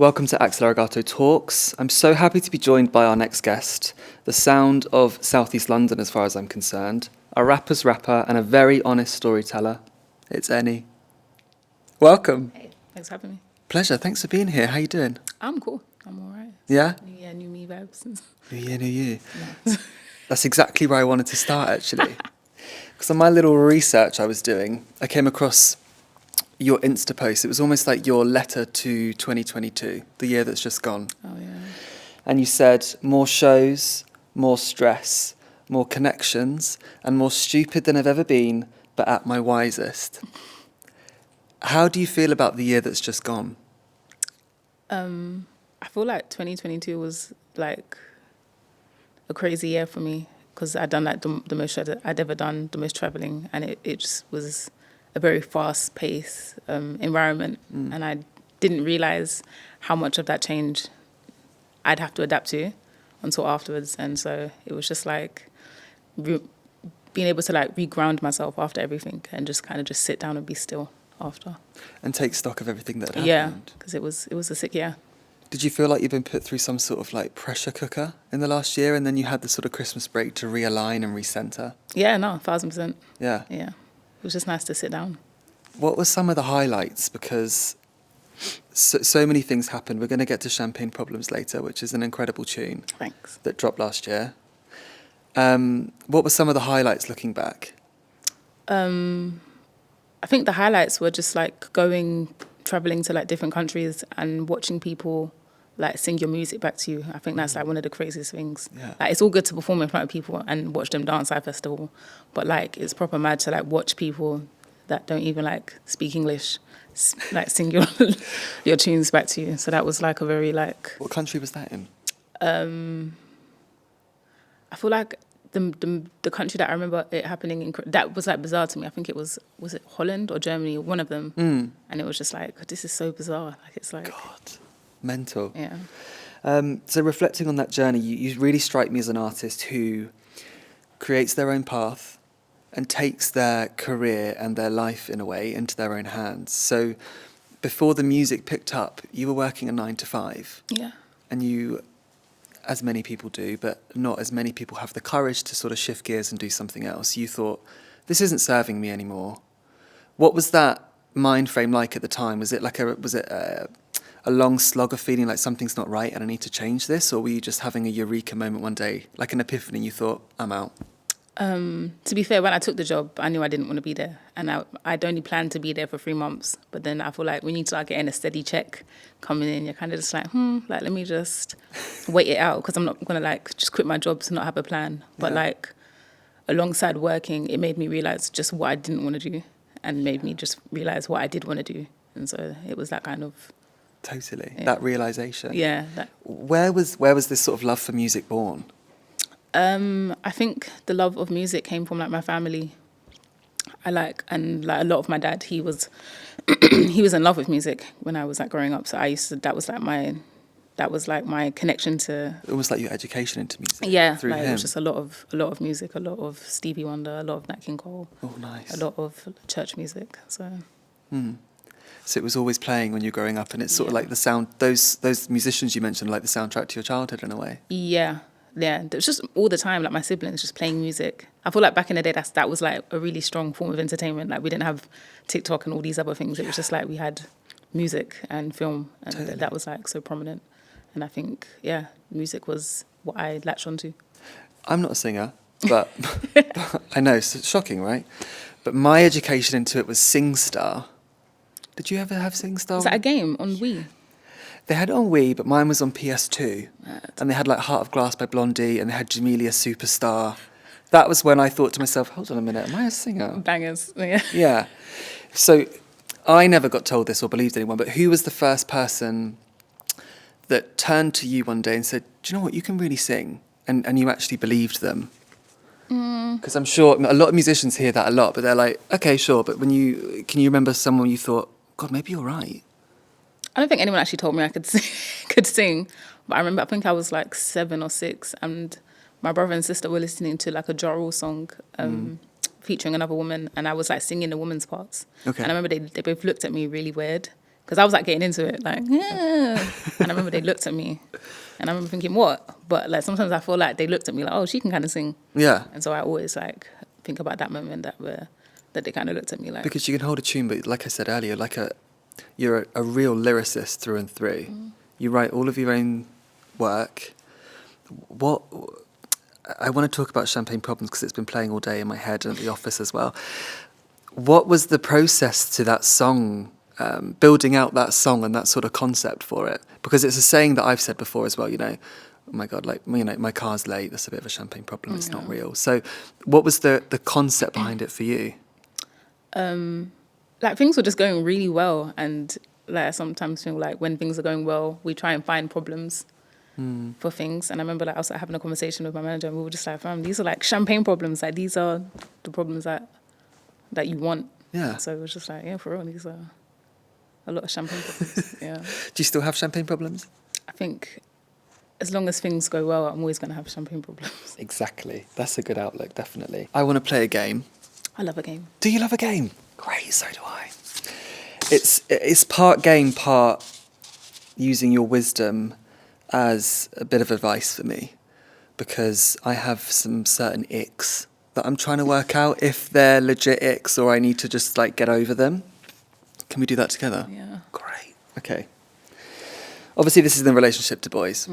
Welcome to Axel Arigato Talks. I'm so happy to be joined by our next guest, the sound of Southeast London as far as I'm concerned, a rapper's rapper and a very honest storyteller. It's ENNY. Welcome. Hey, thanks for having me. Pleasure, thanks for being here. How you doing? I'm cool. I'm all right. Yeah? New year, new me vibes. New year, new you. Yeah. That's exactly where I wanted to start, actually. Because on my little research I was doing, I came across your Insta post. It was almost like your letter to 2022, the year that's just gone. Oh, yeah. And you said, more shows, more stress, more connections, and more stupid than I've ever been, but at my wisest. How do you feel about the year that's just gone? I feel like 2022 was like a crazy year for me because I'd done like the most I'd ever done, the most traveling, and it just was a very fast-paced environment, and I didn't realize how much of that change I'd have to adapt to until afterwards. And so it was just like being able to like reground myself after everything and just kind of just sit down and be still after. And take stock of everything that had happened? Yeah, because it was a sick year. Did you feel like you've been put through some sort of like pressure cooker in the last year, and then you had the sort of Christmas break to realign and recenter? Yeah, no, 1,000%. Yeah. Yeah. It was just nice to sit down. What were some of the highlights? Because so many things happened. We're going to get to Champagne Problems later, which is an incredible tune. Thanks. That dropped last year. What were some of the highlights looking back? I think the highlights were just like traveling to like different countries and watching people like sing your music back to you. I think that's like one of the craziest things. Yeah. Like it's all good to perform in front of people and watch them dance at festival, but like it's proper mad to like watch people that don't even like speak English like sing your tunes back to you. So that was like a very like. What country was that in? I feel like the country that I remember it happening in, that was like bizarre to me. I think it was it Holland or Germany, one of them, and it was just like, this is so bizarre. Like it's like God, mental. Yeah. So reflecting on that journey, you really strike me as an artist who creates their own path and takes their career and their life, in a way, into their own hands. So before the music picked up, you were working a 9 to 5. Yeah. And you, as many people do, but not as many people have the courage to sort of shift gears and do something else. You thought, this isn't serving me anymore. What was that mind frame like at the time? Was it a long slog of feeling like something's not right and I need to change this? Or were you just having a eureka moment one day, like an epiphany, and you thought, I'm out? To be fair, when I took the job, I knew I didn't want to be there. And I'd only planned to be there for 3 months. But then I feel like when you start getting a steady check coming in, you're kind of just like, like, let me just wait it out. Because I'm not going to, like, just quit my job to not have a plan. But, like, alongside working, it made me realise just what I didn't want to do. And made me just realise what I did want to do. And so it was that kind of... Totally. Yeah. That realisation. Yeah. Where was this sort of love for music born? I think the love of music came from like my family. And like a lot of my dad, he was in love with music when I was like growing up. So that was like my connection to Almost like your education into music. Yeah, through like him. it was just a lot of music, a lot of Stevie Wonder, a lot of Nat King Cole. Oh, nice. A lot of church music. So So it was always playing when you were growing up, and it's sort of like the sound. Those musicians you mentioned, like the soundtrack to your childhood in a way. Yeah. It was just all the time, like my siblings just playing music. I feel like back in the day, that was like a really strong form of entertainment. Like we didn't have TikTok and all these other things. It was just like we had music and film, and that was like so prominent. And I think, music was what I latched onto. I'm not a singer, but I know, it's shocking, right? But my education into it was SingStar. Did you ever have SingStar? Was that a game on Wii? They had it on Wii, but mine was on PS2. And they had like Heart of Glass by Blondie, and they had Jamelia Superstar. That was when I thought to myself, hold on a minute, am I a singer? Bangers, yeah. Yeah. So I never got told this or believed anyone, but who was the first person that turned to you one day and said, do you know what, you can really sing? And you actually believed them? Because I'm sure a lot of musicians hear that a lot, but they're like, okay, sure, but can you remember someone you thought, God, maybe you're right? I don't think anyone actually told me I could sing, but I think I was like 7 or 6, and my brother and sister were listening to like a Ja Rule song featuring another woman, and I was like singing the woman's parts. Okay. And I remember they both looked at me really weird Because I was like getting into it, like, yeah. And I remember they looked at me, and I remember thinking, what? But like sometimes I feel like they looked at me like, oh, she can kind of sing. Yeah. And so I always like think about that moment that they kind of looked at me like. Because you can hold a tune, but like I said earlier, you're a real lyricist through and through. You write all of your own work. What I want to talk about Champagne Problems because it's been playing all day in my head and at the office as well. What was the process to that song, building out that song and that sort of concept for it? Because it's a saying that I've said before as well, you know, oh my God, like, you know, my car's late, that's a bit of a champagne problem, it's not real. So what was the concept behind it for you? Like things were just going really well, and like I sometimes feel like when things are going well, we try and find problems for things. And I remember like I was like, having a conversation with my manager, and we were just like, fam, these are like champagne problems. Like these are the problems that you want. Yeah. So it was just like, yeah, for real, these are a lot of champagne problems. Yeah. Do you still have champagne problems? I think as long as things go well, I'm always going to have champagne problems. Exactly. That's a good outlook, definitely. I want to play a game. I love a game. Do you love a game? Great, so do I. It's part game, part using your wisdom as a bit of advice for me, because I have some certain icks that I'm trying to work out if they're legit icks or I need to just like get over them. Can we do that together? Yeah. Great. Okay. Obviously, this is in relationship to boys.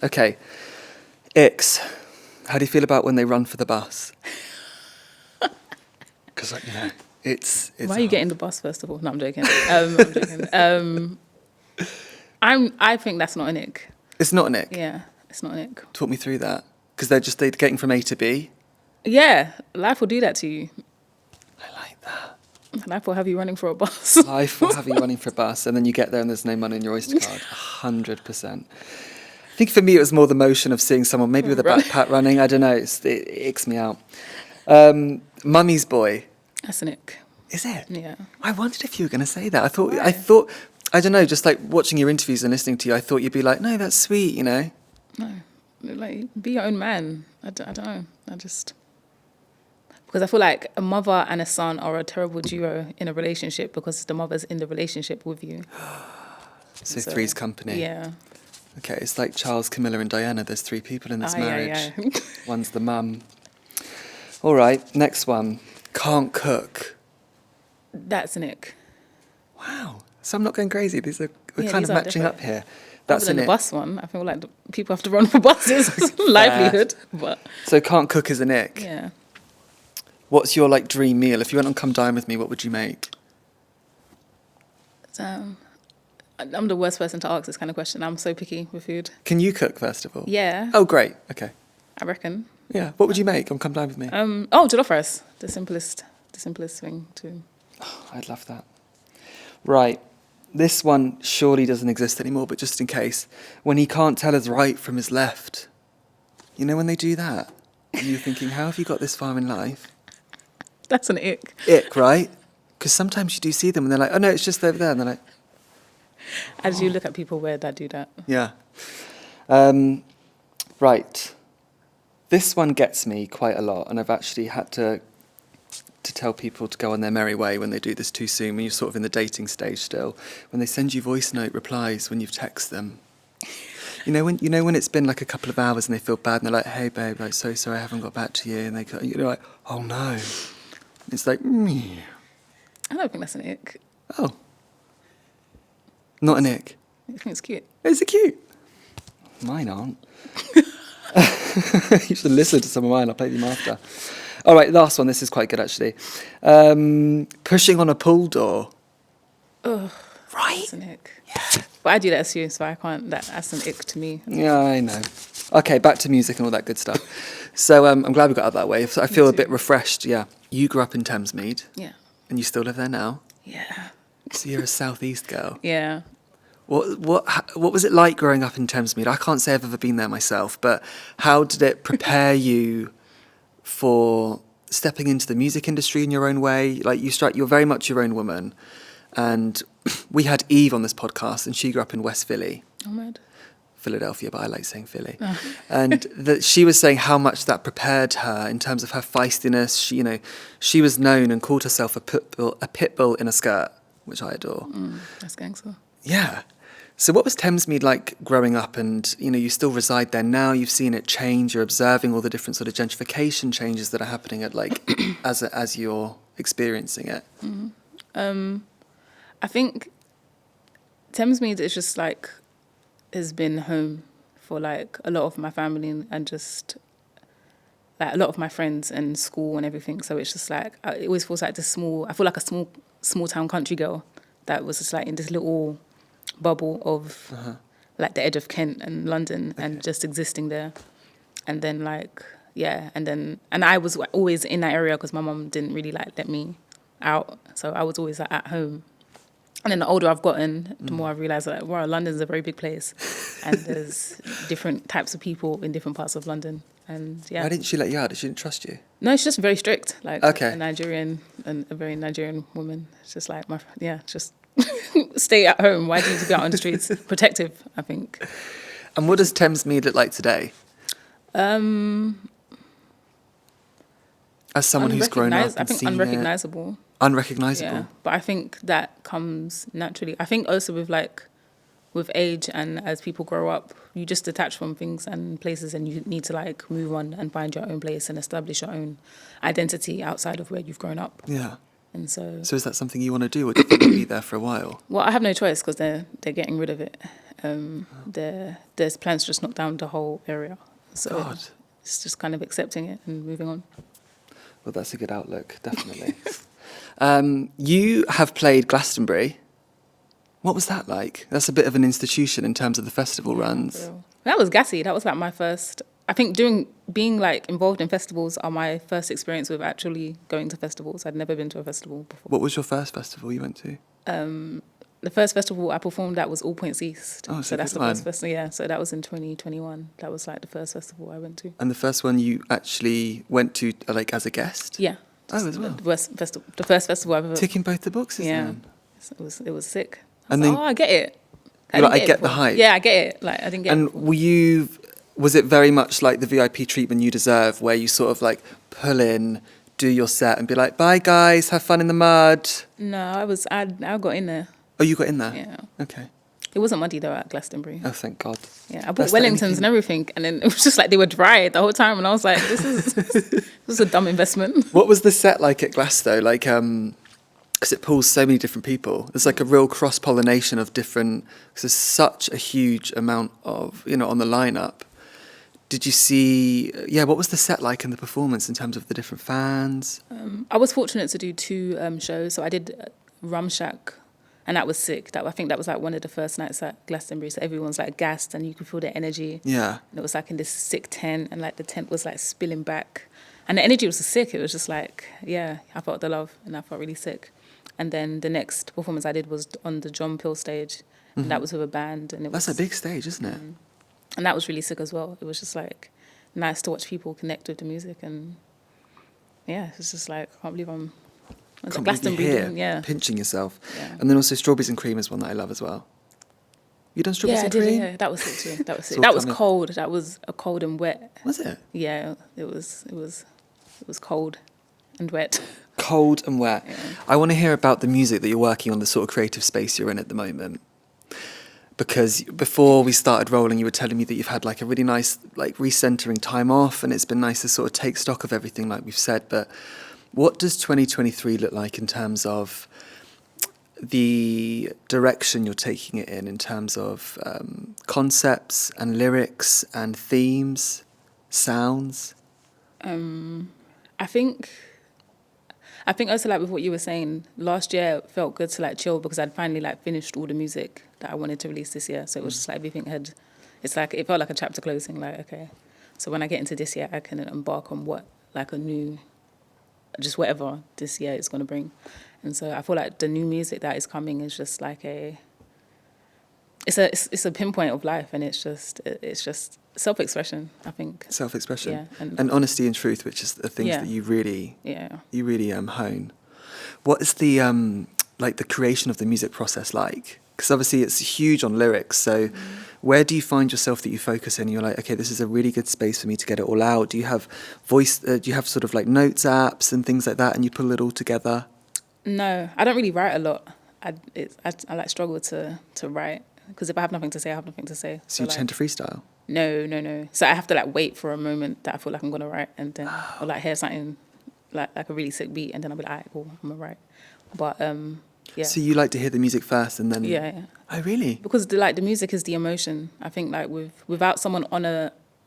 Okay. Icks. How do you feel about when they run for the bus? Because, like, you know, it's Why are you getting the bus, first of all? No, I'm joking. I'm joking. I think that's not an ick. It's not an ick? Yeah, it's not an ick. Talk me through that. Because they're getting from A to B? Yeah, life will do that to you. I like that. Life will have you running for a bus. Life will have you running for a bus, and then you get there and there's no money in your Oyster card. 100%. I think for me it was more the motion of seeing someone, maybe with a backpack running. I don't know. It icks me out. Mummy's boy. That's an ick. Is it? Yeah. I wondered if you were going to say that. I thought, Why? I don't know, just like watching your interviews and listening to you, I thought you'd be like, no, that's sweet, you know? No, like be your own man. I don't know. Because I feel like a mother and a son are a terrible duo in a relationship because the mother's in the relationship with you. So three's company. Yeah. Okay, it's like Charles, Camilla and Diana. There's three people in this marriage. Yeah. One's the mum. All right, next one. Can't cook. That's an ick. Wow. So I'm not going crazy. We're kind these of are matching different. up here. That's That's an the ick. bus one. I feel like people have to run for buses, livelihood. But So can't cook is an ick. yeah, What's your like dream meal? If you went on Come Dine With Me, what would you make? I'm the worst person to ask this kind of question. I'm so picky with food. Can you cook, first of all? Yeah. Oh, great. Okay. I reckon. Yeah. What would you make on Come Dine With Me? Jollof rice. The simplest thing to. I'd love that. Right. This one surely doesn't exist anymore, but just in case. When he can't tell his right from his left. You know when they do that? And you're thinking, how have you got this far in life? That's an ick. Ick, right? Because sometimes you do see them and they're like, oh no, it's just over there. And they're like, As you look at people that do that. yeah. Right. This one gets me quite a lot, and I've actually had to tell people to go on their merry way when they do this too soon, when you're sort of in the dating stage still, when they send you voice note replies when you've texted them. You know when it's been like a couple of hours and they feel bad and they're like, hey babe, like so sorry I haven't got back to you, and you're like, oh no. It's like, I don't think that's an ick. oh. Not an ick. I think it's cute. Is it cute? Mine aren't. You should listen to some of mine. I'll play them after. All right, last one. This is quite good, actually. Pushing on a pool door. Ugh. Right? That's an ick. Yeah. But I do that as you, so I can't. That's an ick to me. Yeah, I know. Okay, back to music and all that good stuff. So I'm glad we got out that way. I feel a bit refreshed, yeah. You grew up in Thamesmead. Yeah. And you still live there now? Yeah. So you're a southeast girl. Yeah. What was it like growing up in Thamesmead? I can't say I've ever been there myself, but how did it prepare you for stepping into the music industry in your own way? Like you're very much your own woman, and we had Eve on this podcast, and she grew up in West Philly. Oh, mad. Philadelphia, but I like saying Philly. Oh. And she was saying how much that prepared her in terms of her feistiness. She was known and called herself a pit bull in a skirt. which I adore. That's gangster. Yeah. So what was Thamesmead like growing up? And, you know, you still reside there now. You've seen it change. You're observing all the different sort of gentrification changes that are happening at like as you're experiencing it. I think Thamesmead is just like has been home for like a lot of my family and just like a lot of my friends and school and everything. So it's just like it always feels like I feel like a small town country girl that was just like in this little bubble of like the edge of Kent and London and just existing there. And then like and I was always in that area because my mum didn't really like let me out, so I was always like at home. And then the older I've gotten, the more I've realised that, wow, London's a very big place. And there's different types of people in different parts of London. And Why didn't she let you out? Did she didn't trust you? No, she's just very strict. Like Okay. a very Nigerian woman. It's just like, just stay at home. Why do you need to be out on the streets? Protective, I think. And what does Thamesmead look like today? As someone who's grown up and I think seen unrecognisable. it. Unrecognisable. Yeah, but I think that comes naturally. I think also with age and as people grow up, you just detach from things and places and you need to like move on and find your own place and establish your own identity outside of where you've grown up. Yeah. And so is that something you want to do, or do you think you'll be there for a while? Well, I have no choice because they're getting rid of it. There's plans to just knock down the whole area. So God. It's just kind of accepting it and moving on. Well, that's a good outlook, definitely. You have played Glastonbury. What was that like? That's a bit of an institution in terms of the festival runs. That was gassy. That was like my first. I think being like involved in festivals are my first experience with actually going to festivals. I'd never been to a festival before. What was your first festival you went to? The first festival I performed at was All Points East. Oh, so that's the first festival. Yeah, so that was in 2021. That was like the first festival I went to. And the first one you actually went to, like as a guest? Yeah. Oh, as well. The first festival I've ever. Ticking both the boxes. Yeah. Then. It was sick. And then, I get it. I get the hype. Yeah, I get it. Like I didn't get. And was it very much like the VIP treatment you deserve, where you sort of like pull in, do your set, and be like, "Bye guys, have fun in the mud"? No, I got in there. Oh, you got in there. Yeah. Okay. It wasn't muddy though at Glastonbury. Oh, thank God. Yeah, I bought Wellingtons and everything, and then it was just like they were dry the whole time, and I was like, "This is a dumb investment." What was the set like at Glass though? Like, because it pulls so many different people. There's like a real cross-pollination of different. Because there's such a huge amount of on the lineup. Did you see? Yeah, what was the set like in the performance in terms of the different fans? I was fortunate to do 2 shows, so I did Rum Shack. And that was sick. I think that was like one of the first nights at Glastonbury. So everyone's like gassed and you could feel their energy. Yeah. And it was like in this sick tent and like the tent was like spilling back. And the energy was sick. It was just like, yeah, I felt the love and I felt really sick. And then the next performance I did was on the John Peel stage. And that was with a band. And That's a big stage, isn't it? And that was really sick as well. It was just like nice to watch people connect with the music. And yeah, it's just like, I can't believe I'm... Can't believe you're here, pinching yourself. Yeah. And then also Strawberries and Cream is one that I love as well. You done Strawberries and Cream? Yeah, that was sick too. That was sick. That was cold. That was a cold and wet. Was it? Yeah, it was cold and wet. Cold and wet. Yeah. I want to hear about the music that you're working on, the sort of creative space you're in at the moment. Because before we started rolling, you were telling me that you've had like a really nice like recentering time off, and it's been nice to sort of take stock of everything like we've said, but what does 2023 look like in terms of the direction you're taking it in terms of concepts and lyrics and themes, sounds? I think also like with what you were saying, last year it felt good to like chill because I'd finally like finished all the music that I wanted to release this year. So it was just like everything it felt like a chapter closing, like, okay. So when I get into this year, I can embark on just whatever this year is going to bring. And so I feel like the new music that is coming is just like it's a pinpoint of life, and it's just self-expression, I think. Self-expression. Yeah, and honesty and truth, which is the things that you really hone. What is the the creation of the music process like? Because obviously it's huge on lyrics, so where do you find yourself that you focus in? You're like, okay, this is a really good space for me to get it all out. Do you have do you have sort of like notes apps and things like that, and you pull it all together? No, I don't really write a lot. I like struggle to write, because if I have nothing to say, I have nothing to say. So you like, tend to freestyle? No. So I have to like wait for a moment that I feel like I'm gonna write, and then or like hear something like a really sick beat, and then I'll be like, alright, cool, I'm gonna write. But yeah. So you like to hear the music first and then... Yeah. Oh, really? Because the music is the emotion. I think like without someone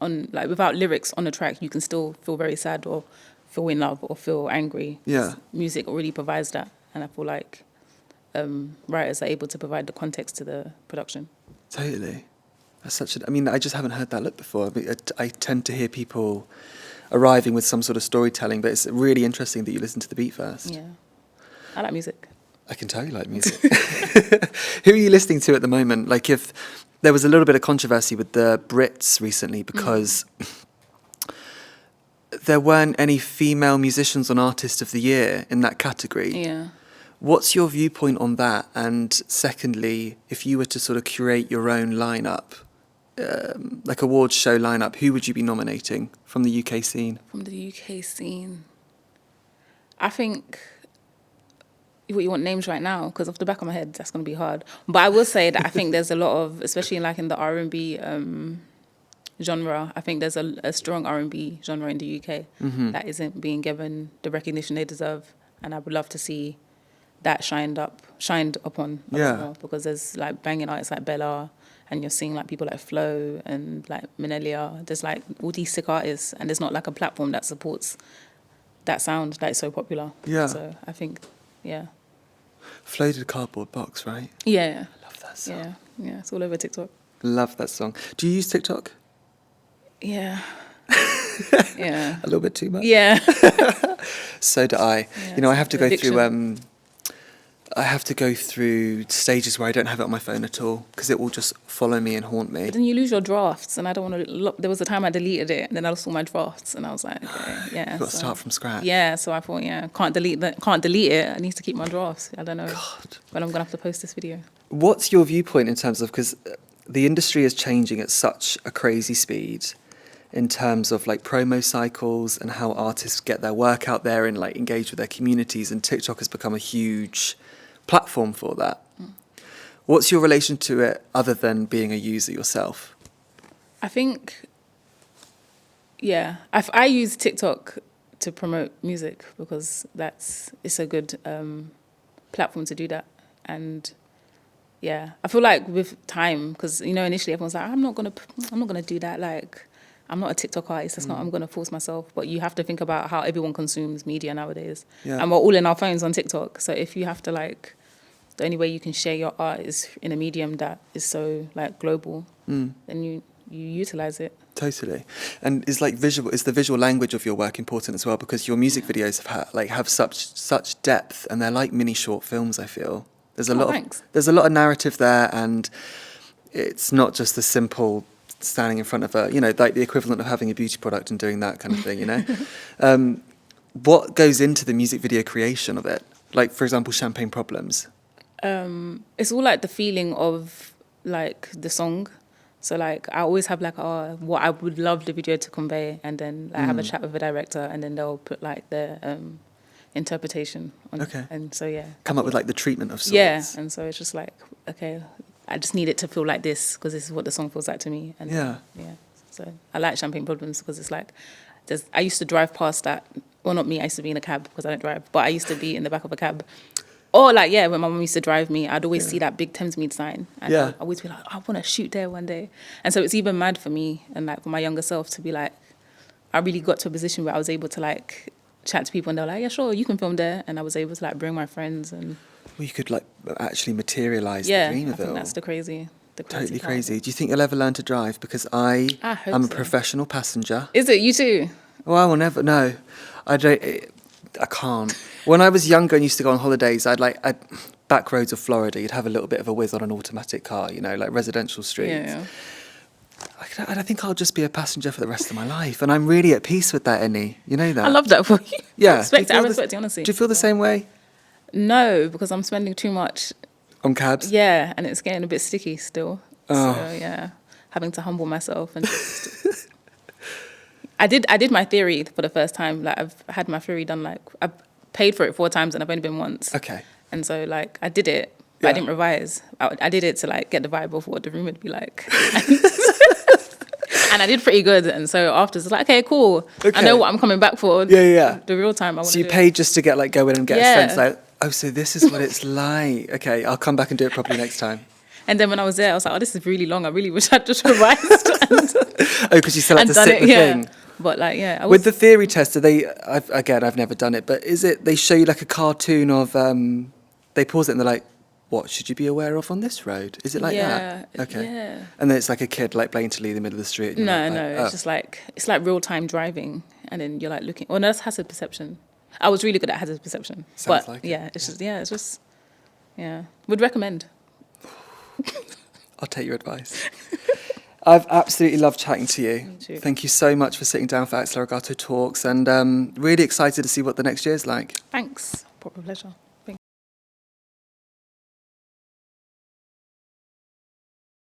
without lyrics on a track, you can still feel very sad or feel in love or feel angry. Yeah. Music already provides that, and I feel like writers are able to provide the context to the production. Totally. That's I mean, I just haven't heard that look before. I mean, I tend to hear people arriving with some sort of storytelling, but it's really interesting that you listen to the beat first. Yeah. I like music. I can tell you like music. Who are you listening to at the moment? Like, if there was a little bit of controversy with the Brits recently because there weren't any female musicians on Artist of the Year in that category. Yeah. What's your viewpoint on that? And secondly, if you were to sort of curate your own lineup, like awards show lineup, who would you be nominating from the UK scene? From the UK scene, I think... What, you want names right now? Because off the back of my head, that's going to be hard. But I will say that I think there's a lot of, especially like in the R&B genre, I think there's a strong R&B genre in the UK that isn't being given the recognition they deserve. And I would love to see that shined upon a lot more, because there's like banging artists like Bella, and you're seeing like people like Flo and like Minelia. There's like all these sick artists, and there's not like a platform that supports that sound that is so popular. Yeah. So I think, yeah. Flo did Cardboard Box, right? Yeah. I love that song. Yeah. It's all over TikTok. Love that song. Do you use TikTok? Yeah. Yeah. A little bit too much? Yeah. So do I. Yeah, you know, I have to go addiction. through... I have to go through stages where I don't have it on my phone at all, because it will just follow me and haunt me. But then you lose your drafts, and I don't want to look. There was a time I deleted it, and then I lost all my drafts, and I was like, okay, yeah. You've got to start from scratch. Yeah, so I thought, can't delete it. I need to keep my drafts. I don't know. God. But I'm going to have to post this video. What's your viewpoint in terms of, because the industry is changing at such a crazy speed in terms of like promo cycles and how artists get their work out there and like engage with their communities, and TikTok has become a huge platform for that. What's your relation to it other than being a user yourself? I think, I use TikTok to promote music, because it's a good platform to do that. And yeah, I feel like with time, because initially everyone's like, I'm not gonna do that. Like, I'm not a TikTok artist. I'm gonna force myself. But you have to think about how everyone consumes media nowadays, and we're all in our phones on TikTok. So if you have to the only way you can share your art is in a medium that is so like global, then you utilize it. Totally. And is the visual language of your work important as well? Because your music videos have such depth, and they're like mini short films. I feel there's a lot of narrative there, and it's not just the simple standing in front of like the equivalent of having a beauty product and doing that kind of thing. What goes into the music video creation of it? Like, for example, Champagne Problems. It's all like the feeling of like the song. So like I always have like what I would love the video to convey, and then I have a chat with the director, and then they'll put like their interpretation on it. And so come up with like the treatment of sorts. Yeah, and so it's just like, okay, I just need it to feel like this, because this is what the song feels like to me. And so I like Champagne Problems because it's like I used to drive past that. Well, not me, I used to be in a cab because I don't drive, but I used to be in the back of a cab. Or like, when my mum used to drive me, I'd always see that big Thamesmead sign. And I'd always be like, I want to shoot there one day. And so it's even mad for me and like for my younger self to be like, I really got to a position where I was able to like chat to people, and they were like, yeah, sure, you can film there. And I was able to like bring my friends. And well, you could like actually materialise the dream of it all. I think that's the crazy Totally part. crazy. Do you think you'll ever learn to drive? Because I am a professional passenger. Is it? You too? Well, I will never. No, I don't. I can't. When I was younger and used to go on holidays, I'd back roads of Florida, you'd have a little bit of a whiz on an automatic car, like residential streets. Yeah. I think I'll just be a passenger for the rest of my life, and I'm really at peace with that, ENNY. You know that? I love that for you. Yeah. I respect it, honestly. Do you feel the same way? No, because I'm spending too much on cabs. Yeah, and it's getting a bit sticky still. Oh. So having to humble myself and just I did my theory for the first time. Like I've had my theory done. Like I've paid for it 4 times and I've only been once. Okay. And so like I did it, but I didn't revise. I did it to like get the vibe of what the room would be like. And I did pretty good. And so after, it's like, okay, cool. Okay. I know what I'm coming back for. Yeah. The real time I want to So you do paid just to get like go in and get Yeah. a sense like, oh, so this is what it's like. Okay, I'll come back and do it properly next time. And then when I was there, I was like, oh, this is really long. I really wish I'd just revised. Oh, because you still had and to sit the thing. But like, yeah. I was, With the theory test, do they, I've never done it, but is it, they show you like a cartoon of, they pause it and they're like, what should you be aware of on this road? Is it like that? Okay. Yeah. And then it's like a kid like blatantly in the middle of the street. And you're No, like, it's just like, it's like real time driving. And then you're like looking, well, no, that's hazard perception. I was really good at hazard perception. Sounds but like it. yeah, it's just, would recommend. I'll take your advice. I've absolutely loved chatting to you. Me too. Thank you so much for sitting down for Axel Arigato Talks, and really excited to see what the next year's like. Thanks. Proper pleasure.